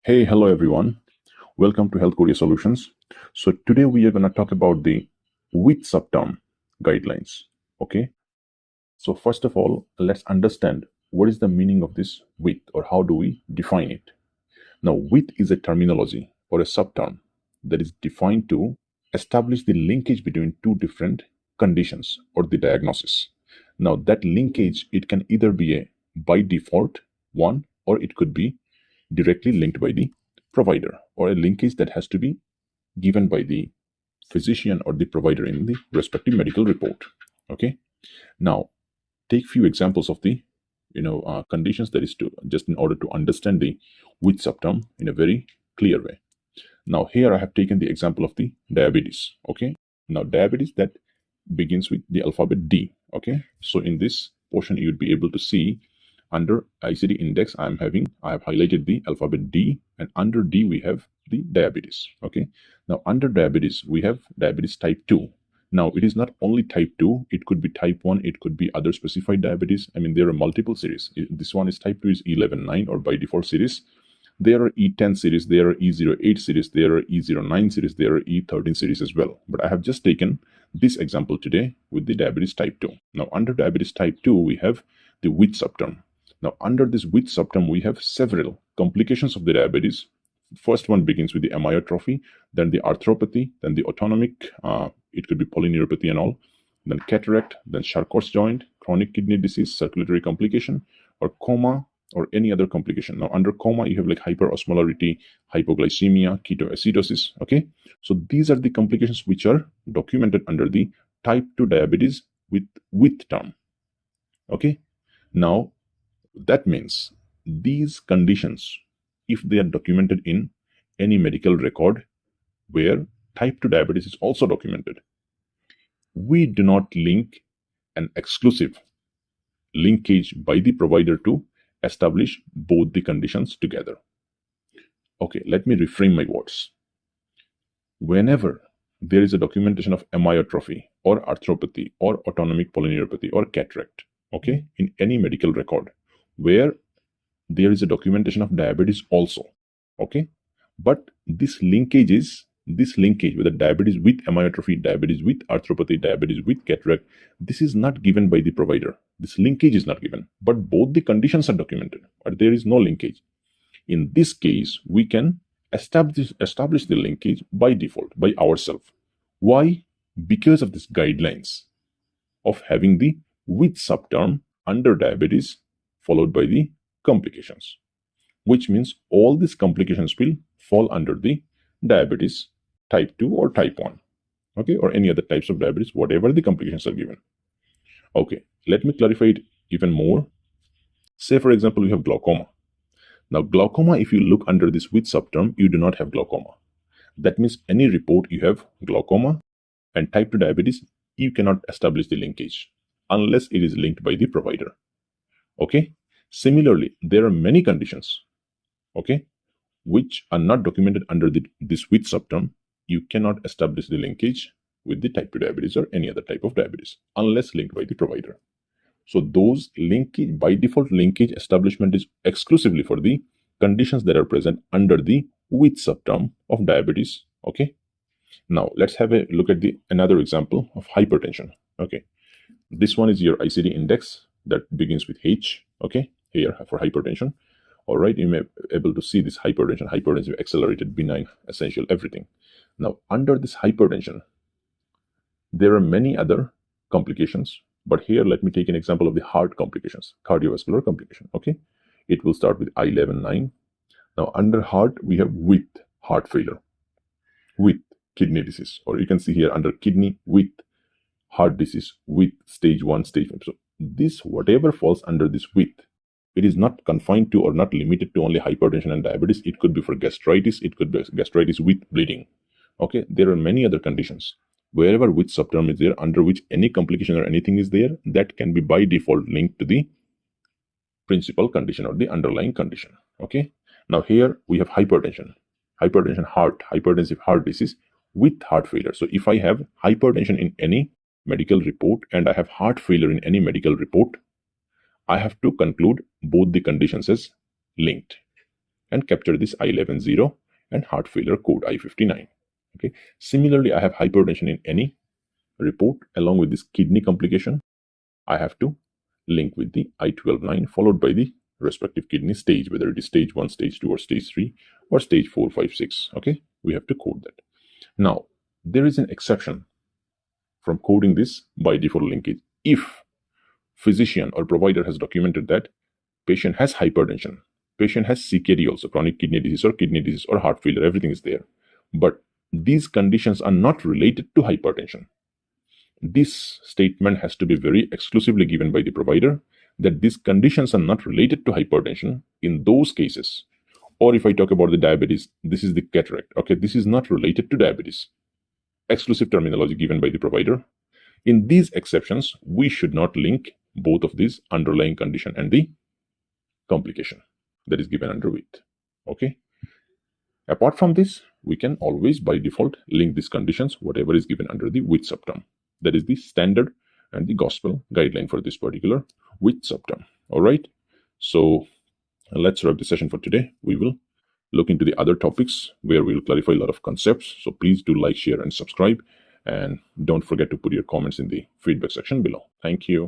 Hey, hello everyone. Welcome to Health Korea Solutions. So today we are going to talk about the WIT subterm guidelines. Okay. So first of all, let's understand what is the meaning of this WIT or how do we define it. Now, WIT is a terminology or a subterm that is defined to establish the linkage between two different conditions or the diagnosis. Now, that linkage, it can either be a by default one or it could be directly linked by the provider or a linkage that has to be given by the physician or the provider in the respective medical report. Okay. Now, take few examples of the conditions that is to just in order to understand the with subterm in a very clear way. Now here I have taken the example of the diabetes. Okay. Now diabetes that begins with the alphabet D. Okay. So in this portion you would be able to see under ICD index I have highlighted the alphabet D, and under D we have the diabetes. Okay. Now under diabetes we have diabetes type 2. Now it is not only type 2, it could be type 1, it could be other specified diabetes. I mean there are multiple series. This one is type 2 is 11-9 or by default series. There are E10 series, there are E08 series, there are E09 series, there are E13 series as well. But I have just taken this example today with the diabetes type 2. Now under diabetes type 2 we have the WIT subterm. Now under this WIT subterm we have several complications of the diabetes. First one begins with the amyotrophy, then the arthropathy, then the autonomic, it could be polyneuropathy and all, then cataract, then Charcot's joint, chronic kidney disease, circulatory complication, or coma, or any other complication. Now under coma you have like hyperosmolarity, hypoglycemia, ketoacidosis. Okay, so these are the complications which are documented under the type 2 diabetes with term. Okay, now that means these conditions, if they are documented in any medical record where type 2 diabetes is also documented, we do not link an exclusive linkage by the provider to establish both the conditions together. Okay, let me reframe my words. Whenever there is a documentation of amyotrophy or arthropathy or autonomic polyneuropathy or cataract, okay, in any medical record where there is a documentation of diabetes also, okay, but this linkage whether diabetes with amyotrophy, diabetes with arthropathy, diabetes with cataract, this is not given by the provider. This linkage is not given, but both the conditions are documented, but there is no linkage. In this case, we can establish the linkage by default, by ourselves. Why? Because of these guidelines of having the with subterm under diabetes followed by the complications, which means all these complications will fall under the diabetes type 2 or type 1, okay, or any other types of diabetes, whatever the complications are given. Okay, let me clarify it even more. Say for example, you have glaucoma. Now glaucoma, if you look under this with subterm, you do not have glaucoma. That means any report you have glaucoma and type 2 diabetes, you cannot establish the linkage unless it is linked by the provider. Okay. Similarly, there are many conditions, okay, which are not documented under this with subterm. You cannot establish the linkage with the type 2 diabetes or any other type of diabetes unless linked by the provider. So those linkage, by default linkage establishment is exclusively for the conditions that are present under the with subterm of diabetes. Okay. Now let's have a look at another example of hypertension. Okay. This one is your ICD index that begins with H. Okay. Here for hypertension. All right. You may be able to see this hypertensive, accelerated, benign, essential, everything. Now under this hypertension, there are many other complications. But here, let me take an example of the heart complications, cardiovascular complication. Okay. It will start with I11-9. Now under heart, we have with heart failure, with kidney disease, or you can see here under kidney with heart disease, with stage 1, stage 5. So this, whatever falls under this with, it is not confined to or not limited to only hypertension and diabetes. It could be for gastritis. It could be gastritis with bleeding. Okay. There are many other conditions. Wherever with subterm is there, under which any complication or anything is there, that can be by default linked to the principal condition or the underlying condition. Okay. Now here we have hypertension, hypertensive heart disease with heart failure. So if I have hypertension in any medical report and I have heart failure in any medical report, I have to conclude both the conditions as linked. and capture this I11-0 and heart failure code I59. Okay. Similarly, I have hypertension in any report along with this kidney complication. I have to link with the I12-9 followed by the respective kidney stage, whether it is stage 1, stage 2, or stage 3, or stage 4, 5, 6. Okay, we have to code that. Now, there is an exception from coding this by default linkage. If physician or provider has documented that patient has hypertension, patient has CKD also, chronic kidney disease or heart failure, everything is there. But these conditions are not related to hypertension. This statement has to be very exclusively given by the provider that these conditions are not related to hypertension in those cases. Or if I talk about the diabetes, this is the cataract. Okay, this is not related to diabetes. Exclusive terminology given by the provider. In these exceptions, we should not link both of these underlying condition and the complication that is given under with. Okay. Apart from this, we can always by default link these conditions, whatever is given under the with subterm. That is the standard and the gospel guideline for this particular with subterm. All right. So let's wrap the session for today. We will look into the other topics where we'll clarify a lot of concepts. So please do like, share, and subscribe. And don't forget to put your comments in the feedback section below. Thank you.